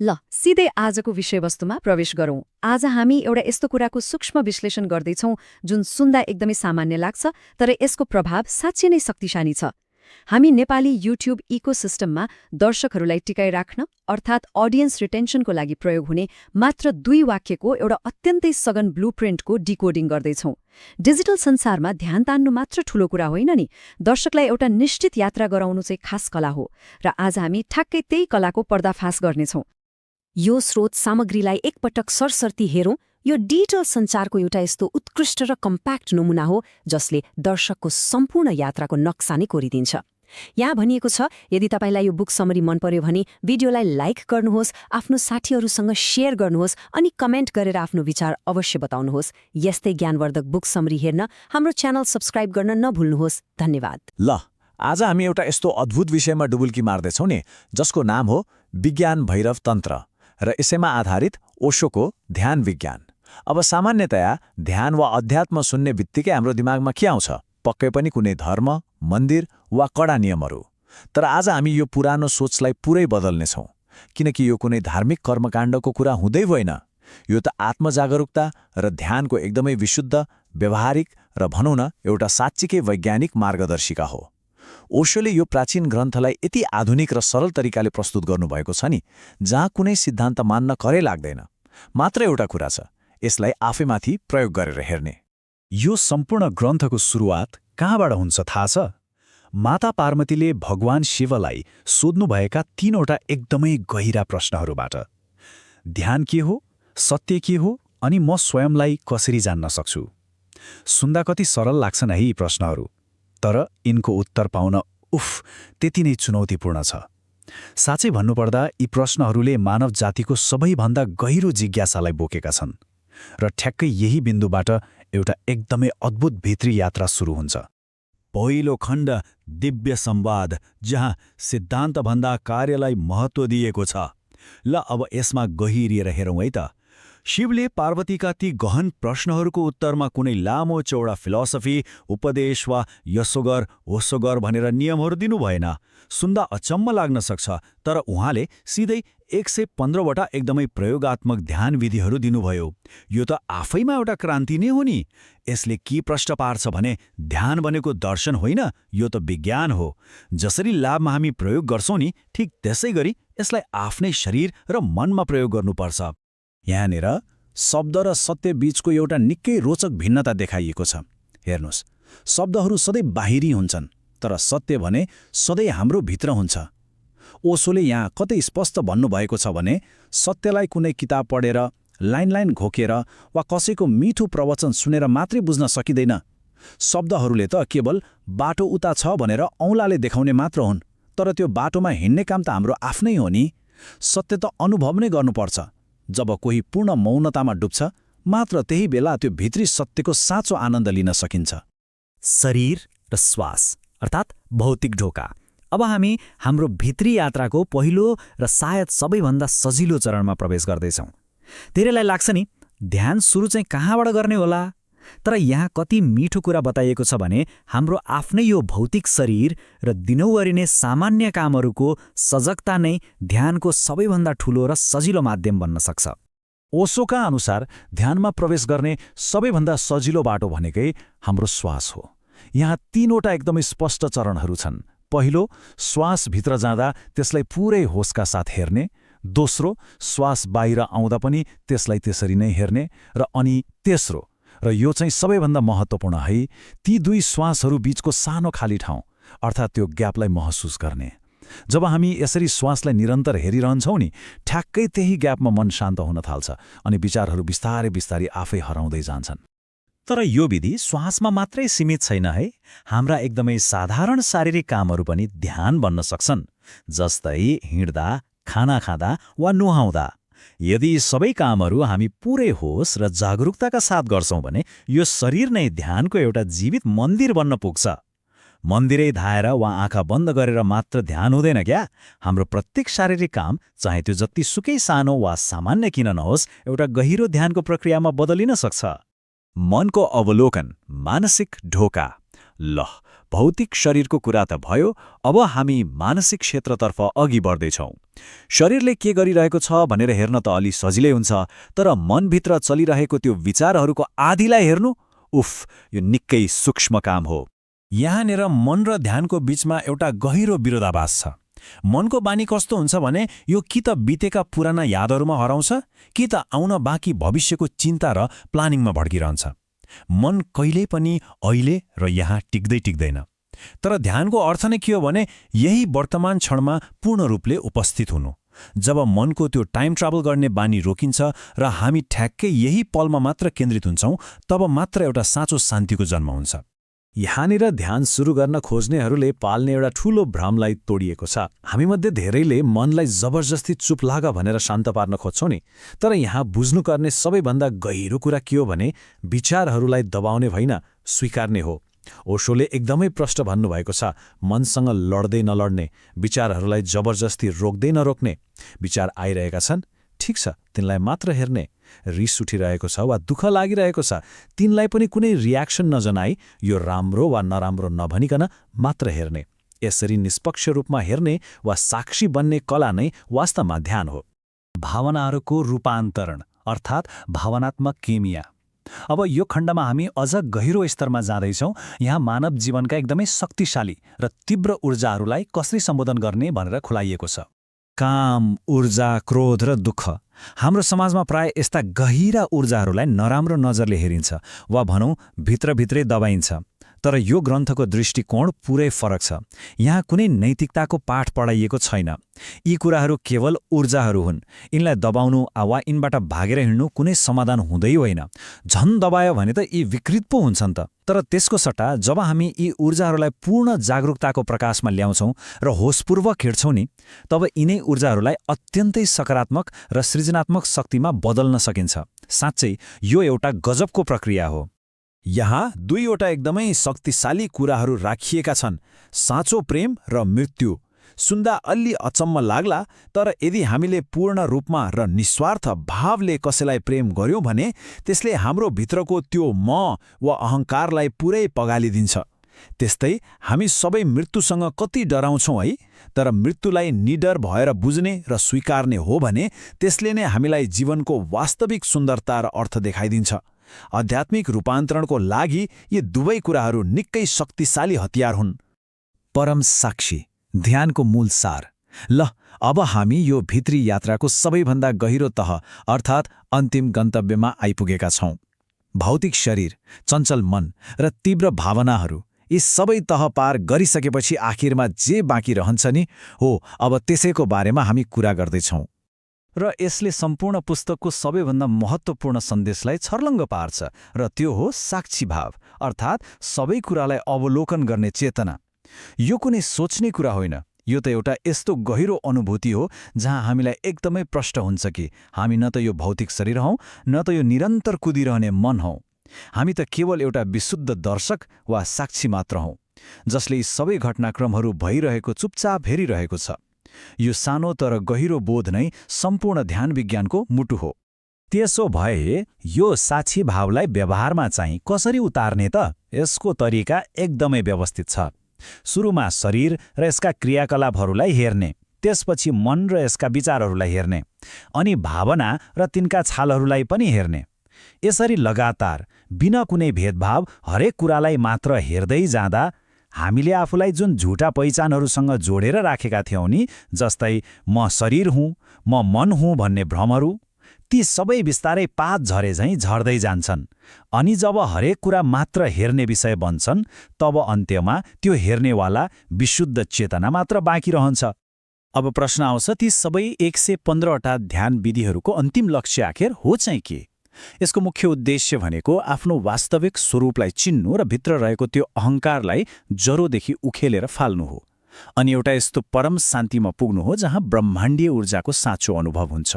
ल सिधै आजको विषयवस्तुमा प्रवेश गरौँ। आज हामी एउटा यस्तो कुराको सूक्ष्म विश्लेषण गर्दैछौँ जुन सुन्दा एकदमै सामान्य लाग्छ, तर यसको प्रभाव साँच्चै नै शक्तिशाली छ। हामी नेपाली युट्युब इकोसिस्टममा दर्शकहरूलाई टिकाइराख्न अर्थात् अडियन्स रिटेन्सनको लागि प्रयोग हुने मात्र 2 वाक्यको एउटा अत्यन्तै सघन ब्लुप्रिन्टको डिकोडिङ गर्दैछौँ। डिजिटल संसारमा ध्यान तान्नु मात्र ठूलो कुरा होइन नि, दर्शकलाई एउटा निश्चित यात्रा गराउनु चाहिँ खास कला हो, र आज हामी ठ्याक्कै त्यही कलाको पर्दाफास गर्नेछौँ। यो स्रोत सामग्रीलाई एकपटक सरसर्ती हेरौँ। यो डिजिटल सञ्चारको एउटा यस्तो उत्कृष्ट र कम्प्याक्ट नमुना हो जसले दर्शकको सम्पूर्ण यात्राको नक्सा नै कोरिदिन्छ। यहाँ भनिएको छ, यदि तपाईलाई यो बुक समरी मन पर्यो भने भिडियोलाई लाइक गर्नुहोस्, आफ्नो साथीहरूसँग शेयर गर्नुहोस् अनि कमेन्ट गरेर आफ्नो विचार अवश्य बताउनुहोस्। यस्तै ज्ञानवर्धक बुक समरी हेर्न हाम्रो च्यानल सब्स्क्राइब गर्न नभुल्नुहोस्। धन्यवाद। ल आज हामी एउटा यस्तो अद्भुत विषयमा डुबुल्की मार्दैछौँ नि, जसको नाम हो विज्ञान भैरव तन्त्र र यसैमा आधारित ओशोको ध्यान विज्ञान। अब सामान्यतया ध्यान वा अध्यात्म सुन्ने बित्तिकै हाम्रो दिमागमा के आउँछ? पक्कै पनि कुनै धर्म, मन्दिर वा कडा नियमहरू। तर आज हामी यो पुरानो सोचलाई पुरै बदल्नेछौँ, किनकि यो कुनै धार्मिक कर्मकाण्डको कुरा हुँदै होइन। यो त आत्मजागरुकता र ध्यानको एकदमै विशुद्ध, व्यावहारिक र भनौँ न एउटा साँच्चीकै वैज्ञानिक मार्गदर्शिका हो। ओशोले यो प्राचीन ग्रन्थलाई यति आधुनिक र सरल तरिकाले प्रस्तुत गर्नुभएको छ नि, जहाँ कुनै सिद्धान्त मान्न करै लाग्दैन। मात्र एउटा कुरा छ, यसलाई आफैमाथि प्रयोग गरेर हेर्ने। यो सम्पूर्ण ग्रन्थको सुरुवात कहाँबाट हुन्छ थाहा छ? माता पार्वतीले भगवान शिवलाई सोध्नुभएका 3वटा एकदमै गहिरा प्रश्नहरूबाट। ध्यान के हो, सत्य के हो, अनि म स्वयंलाई कसरी जान्न सक्छु? सुन्दा कति सरल लाग्छन् है यी प्रश्नहरू, तर यिनको उत्तर पाउन त्यति नै चुनौतीपूर्ण छ। साँच्चै भन्नुपर्दा यी प्रश्नहरूले मानव जातिको सबैभन्दा गहिरो जिज्ञासालाई बोकेका छन्, र ठ्याक्कै यही बिन्दुबाट एउटा एकदमै अद्भुत भित्री यात्रा सुरु हुन्छ। पहिलो खण्ड दिव्य संवाद, जहाँ सिद्धान्तभन्दा कार्यलाई महत्त्व दिएको छ। ल अब यसमा गहिरिएर हेरौँ है त। शिवले पार्वतीका ती गहन प्रश्नहरूको उत्तरमा कुनै लामो चौडा फिलोसफी, उपदेश वा यसो गर ओसो गर भनेर नियमहरू दिनु भएन। सुन्दा अचम्म लाग्न सक्छ, तर उहाँले सिधै 115वटा एकदमै प्रयोगात्मक ध्यान विधिहरू दिनुभयो। यो त आफैमा एउटा क्रान्ति नै हो नि। यसले के प्रश्न पार्छ भने ध्यान भनेको दर्शन होइन, यो त विज्ञान हो। जसरी लाभमा हामी प्रयोग गर्छौँ नि, ठिक त्यसै गरी यसलाई आफ्नै शरीर र मनमा प्रयोग गर्नुपर्छ। यहाँनिर शब्द र सत्य बीचको एउटा निकै रोचक भिन्नता देखाइएको छ। हेर्नुहोस्, शब्दहरू सधैँ बाहिरी हुन्छन्, तर सत्य भने सधैँ हाम्रो भित्र हुन्छ। ओशोले यहाँ कतै स्पष्ट भन्नुभएको छ भने सत्यलाई कुनै किताब पढेर, लाइन घोकेर वा कसैको मिठो प्रवचन सुनेर मात्रै बुझ्न सकिँदैन। शब्दहरूले त केवल बाटो उता छ भनेर औँलाले देखाउने मात्र हुन्, तर त्यो बाटोमा हिँड्ने काम त हाम्रो आफ्नै हो नि। सत्य त अनुभव नै गर्नुपर्छ। जब कोही पूर्ण मौनतामा डुब्छ, मात्र त्यही बेला त्यो भित्री सत्यको साँचो आनन्द लिन सकिन्छ। शरीर र श्वास अर्थात् भौतिक ढोका। अब हामी हाम्रो भित्री यात्राको पहिलो र सायद सबैभन्दा सजिलो चरणमा प्रवेश गर्दैछौँ। धेरैलाई लाग्छ नि, ध्यान सुरु चाहिँ कहाँबाट गर्ने होला? तर यहाँ कति मिठो कुरा बताइएको छ भने हाम्रो आफ्नै यो भौतिक शरीर र दिनौवरी नै सामान्य कामहरूको सजगता नै ध्यानको सबैभन्दा ठूलो र सजिलो माध्यम बन्न सक्छ। ओशोका अनुसार ध्यानमा प्रवेश गर्ने सबैभन्दा सजिलो बाटो भनेकै हाम्रो श्वास हो। यहाँ 3वटा एकदमै स्पष्ट चरणहरू छन्। पहिलो, श्वास भित्र जाँदा त्यसलाई पुरै होसका साथ हेर्ने। दोस्रो, श्वास बाहिर आउँदा पनि त्यसलाई त्यसरी नै हेर्ने। र अनि तेस्रो, र यो चाहिँ सबैभन्दा महत्त्वपूर्ण है, ती 2 श्वासहरू बीचको सानो खाली ठाउँ अर्थात् त्यो ग्यापलाई महसुस गर्ने। जब हामी यसरी श्वासलाई निरन्तर हेरिरहन्छौँ नि, ठ्याक्कै त्यही ग्यापमा मन शान्त हुन थाल्छ अनि विचारहरू बिस्तारै बिस्तारै आफै हराउँदै जान्छन्। तर यो विधि श्वासमा मात्रै सीमित छैन है। हाम्रा एकदमै साधारण शारीरिक कामहरू पनि ध्यान बन्न सक्छन्, जस्तै हिँड्दा, खाना खाँदा वा नुहाउँदा। यदि सबै कामहरू हामी पुरै होस र जागरुकताका साथ गर्छौँ भने यो शरीर नै ध्यानको एउटा जीवित मन्दिर बन्न पुग्छ। मन्दिरै धाएर वा आँखा बन्द गरेर मात्र ध्यान हुँदैन क्या। हाम्रो प्रत्येक शारीरिक काम, चाहे त्यो जतिसुकै सानो वा सामान्य किन नहोस्, एउटा गहिरो ध्यानको प्रक्रियामा बदलिन सक्छ। मनको अवलोकन, मानसिक ढोका। ल भौतिक शरीरको कुरा त भयो, अब हामी मानसिक क्षेत्रतर्फ अघि बढ्दैछौँ। शरीरले के गरिरहेको छ भनेर हेर्न त अलि सजिलै हुन्छ, तर मनभित्र चलिरहेको त्यो विचारहरूको आधीलाई हेर्नु, उफ, यो निकै सूक्ष्म काम हो। यहाँनिर मन र ध्यानको बीचमा एउटा गहिरो विरोधाभास छ। मनको बानी कस्तो हुन्छ भने यो कि त बितेका पुराना यादहरूमा हराउँछ, कि त आउन बाँकी भविष्यको चिन्ता र प्लानिङमा भड्किरहन्छ। मन कहिल्यै पनि अहिले र यहाँ टिक्दैन। तर ध्यानको अर्थ नै के हो भने यही वर्तमान क्षणमा पूर्ण रूपले उपस्थित हुनु। जब मनको त्यो टाइम ट्राभल गर्ने बानी रोकिन्छ र हामी ठ्याक्कै यही पलमा मात्र केन्द्रित हुन्छौँ, तब मात्र एउटा साँचो शान्तिको जन्म हुन्छ। यहाँनिर ध्यान सुरु गर्न खोज्नेहरूले पाल्ने एउटा ठूलो भ्रमलाई तोडिएको छ। हामीमध्ये धेरैले मनलाई जबरजस्ती चुप लाग भनेर शान्त पार्न खोज्छौँ नि, तर यहाँ बुझ्नुपर्ने सबैभन्दा गहिरो कुरा के हो भने विचारहरूलाई दबाउने होइन, स्वीकार्ने हो। ओशोले एकदमै प्रष्ट भन्नुभएको छ, मनसँग लड्दै नलड्ने, विचारहरूलाई जबरजस्ती रोक्दै नरोक्ने। विचार आइरहेका छन्, ठिक छ, तिनलाई मात्र हेर्ने। रिस उठिरहेको छ वा दुःख लागिरहेको छ, तिनलाई पनि कुनै रियाक्सन नजनाई यो राम्रो वा नराम्रो नभनिकन मात्र हेर्ने। यसरी निष्पक्ष रूपमा हेर्ने वा साक्षी बन्ने कला नै वास्तवमा ध्यान हो। भावनाहरूको रूपान्तरण अर्थात् भावनात्मक केमिया। अब यो खण्डमा हामी अझ गहिरो स्तरमा जाँदैछौँ। यहाँ मानव जीवनका एकदमै शक्तिशाली र तीव्र ऊर्जाहरूलाई कसरी सम्बोधन गर्ने भनेर खुलाइएको छ। काम, ऊर्जा, क्रोध र दुःख। हाम्रो समाजमा प्राय यस्ता गहिरा ऊर्जाहरूलाई नराम्रो नजरले हेरिन्छ वा भनौँ भित्रभित्रै दबाइन्छ। तर यो ग्रन्थको दृष्टिकोण पुरै फरक छ। यहाँ कुनै नैतिकताको पाठ पढाइएको छैन। यी कुराहरू केवल ऊर्जाहरू हुन्। यिनलाई दबाउनु वा यिनबाट भागेर हिँड्नु कुनै समाधान हुँदै होइन। झन् दबायो भने त यी विकृत पो हुन्छन् त। तर त्यसको सट्टा जब हामी यी ऊर्जाहरूलाई पूर्ण जागरुकताको प्रकाशमा ल्याउँछौँ र होसपूर्वक हिँड्छौँ नि, तब यिनै ऊर्जाहरूलाई अत्यन्तै सकारात्मक र सृजनात्मक शक्तिमा बदल्न सकिन्छ। साँच्चै यो एउटा गजबको प्रक्रिया हो। यहाँ दुईवटा एकदमै शक्तिशाली कुराहरू राखिएका छन्, साँचो प्रेम र मृत्यु। सुन्दा अलि अचम्म लाग्ला, तर यदि हामीले पूर्ण रूपमा र निस्वार्थ भावले कसैलाई प्रेम गर्यौँ भने त्यसले हाम्रो भित्रको त्यो म वा अहङ्कारलाई पुरै पगालिदिन्छ। त्यस्तै हामी सबै मृत्युसँग कति डराउँछौँ है, तर मृत्युलाई निडर भएर बुझ्ने र स्वीकार्ने हो भने त्यसले नै हामीलाई जीवनको वास्तविक सुन्दरता र अर्थ देखाइदिन्छ। आध्यात्मिक रूपान्तरणको लागि यी दुवै कुराहरू निकै शक्तिशाली हतियार हुन्। परम साक्षी, ध्यानको मूल सार। ल अब हामी यो भित्री यात्राको सबैभन्दा गहिरो तह अर्थात् अन्तिम गन्तव्यमा आइपुगेका छौँ। भौतिक शरीर, चञ्चल मन र तीव्र भावनाहरू, यी सबै तह पार गरिसकेपछि आखिरमा जे बाँकी रहन्छ नि, हो अब त्यसैको बारेमा हामी कुरा गर्दैछौँ। र यसले सम्पूर्ण पुस्तकको सबैभन्दा महत्त्वपूर्ण सन्देशलाई छर्लङ्ग पार्छ, र त्यो हो साक्षी भाव अर्थात् सबै कुरालाई अवलोकन गर्ने चेतना। यो कुनै सोच्ने कुरा होइन, यो त एउटा यस्तो गहिरो अनुभूति हो जहाँ हामीलाई एकदमै प्रष्ट हुन्छ कि हामी न त यो भौतिक शरीर हौँ, न त यो निरन्तर कुदिरहने मन हौँ। हामी त केवल एउटा विशुद्ध दर्शक वा साक्षी मात्र हौँ, जसले यी सबै घटनाक्रमहरू भइरहेको चुपचाप हेरिरहेको छ। यो सानो तर गहिरो बोध नै सम्पूर्ण ध्यान विज्ञानको मुटु हो। त्यसो भए यो साक्षी भावलाई व्यवहारमा चाहिँ कसरी उतार्ने त? यसको तरिका एकदमै व्यवस्थित छ। सुरुमा शरीर र यसका क्रियाकलापहरूलाई हेर्ने, त्यसपछि मन र यसका विचारहरूलाई हेर्ने, अनि भावना र तिनका छालहरूलाई पनि हेर्ने। यसरी लगातार बिना कुनै भेदभाव हरेक कुरालाई मात्र हेर्दै जाँदा हामीले आफूलाई जुन झुटा पहिचानहरूसँग जोडेर राखेका थियौँ नि, जस्तै म शरीर हुँ, म मन हुँ भन्ने भ्रमहरू, ती सबै बिस्तारै पात झरे झैँ झर्दै जान्छन्। अनि जब हरेक कुरा मात्र हेर्ने विषय बन्छन्, तब अन्त्यमा त्यो हेर्नेवाला विशुद्ध चेतना मात्र बाँकी रहन्छ। अब प्रश्न आउँछ, ती सबै 115वटा ध्यान विधिहरूको अन्तिम लक्ष्य आखिर हो चाहिँ के? यसको मुख्य उद्देश्य भनेको आफ्नो वास्तविक स्वरूपलाई चिन्नु र भित्र रहेको त्यो अहङ्कारलाई जरोदेखि उखेलेर फाल्नु हो। अनि एउटा यस्तो परम शान्तिमा पुग्नु हो जहाँ ब्रह्माण्डीय ऊर्जाको साँचो अनुभव हुन्छ।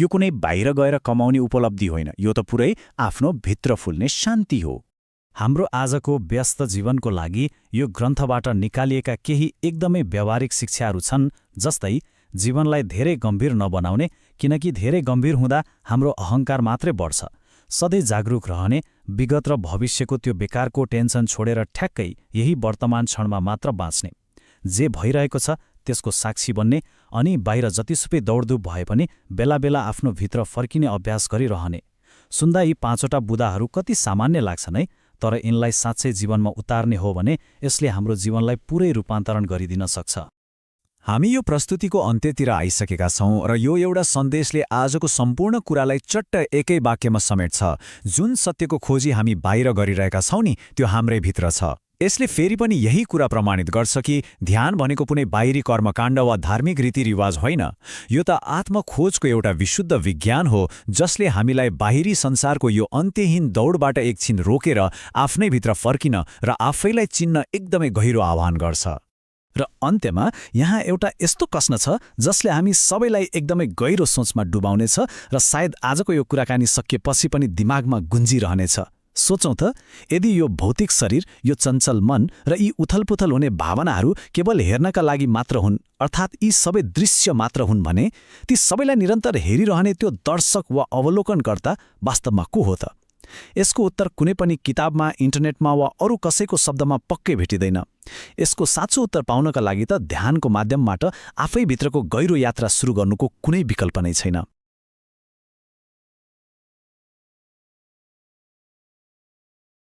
यो कुनै बाहिर गएर कमाउने उपलब्धि होइन, यो त पुरै आफ्नो भित्र फुल्ने शान्ति हो। हाम्रो आजको व्यस्त जीवनको लागि यो ग्रन्थबाट निकालिएका केही एकदमै व्यावहारिक शिक्षाहरू छन्, जस्तै जीवनलाई धेरै गम्भीर नबनाउने, किनकि धेरै गम्भीर हुँदा हाम्रो अहङ्कार मात्रै बढ्छ। सधैँ जागरुक रहने विगत र भविष्यको त्यो बेकारको टेन्सन छोडेर ठ्याक्कै यही वर्तमान क्षणमा मात्र बाँच्ने, जे भइरहेको छ त्यसको साक्षी बन्ने अनि बाहिर जतिसुकै दौडधुप भए पनि बेला बेला आफ्नो भित्र फर्किने अभ्यास गरिरहने। सुन्दा यी 5वटा बुदाहरू कति सामान्य लाग्छन् है, तर यिनलाई साँच्चै जीवनमा उतार्ने हो भने यसले हाम्रो जीवनलाई पुरै रूपान्तरण गरिदिन सक्छ। हामी यो प्रस्तुतिको अन्त्यतिर आइसकेका छौं र यो एउटा सन्देशले आजको सम्पूर्ण कुरालाई चट्ट एकै वाक्यमा समेट्छ। जुन सत्यको खोजी हामी बाहिर गरिरहेका छौं नि त्यो हाम्रै भित्र छ। यसले फेरि पनि यही कुरा प्रमाणित गर्छ कि ध्यान भनेको कुनै बाहिरी कर्मकाण्ड वा धार्मिक रीतिरिवाज होइन। यो त आत्मखोजको एउटा विशुद्ध विज्ञान हो जसले हामीलाई बाहिरी संसारको यो अन्त्यहीन दौडबाट एकछिन रोकेर आफ्नै भित्र फर्किन र आफैलाई चिन्न एकदमै गहिरो आह्वान गर्छ। र अन्त्यमा यहाँ एउटा यस्तो प्रश्न छ जसले हामी सबैलाई एकदमै गहिरो सोचमा डुबाउनेछ र सायद आजको यो कुराकानी सकिएपछि पनि दिमागमा गुन्जिरहनेछ। सोचौं त, यदि यो भौतिक शरीर, यो चञ्चल मन र यी उथलपुथल हुने भावनाहरू केवल हेर्नका लागि मात्र हुन्, अर्थात् यी सबै दृश्य मात्र हुन् भने ती सबैलाई निरन्तर हेरिरहने त्यो दर्शक वा अवलोकनकर्ता वास्तवमा को हो त? यसको उत्तर कुनै पनि किताबमा, इन्टरनेटमा वा अरू कसैको शब्दमा पक्कै भेटिँदैन। यसको साँचो उत्तर पाउनका लागि त ध्यानको माध्यमबाट आफैभित्रको गहिरो यात्रा सुरु गर्नुको कुनै विकल्प नै छैन।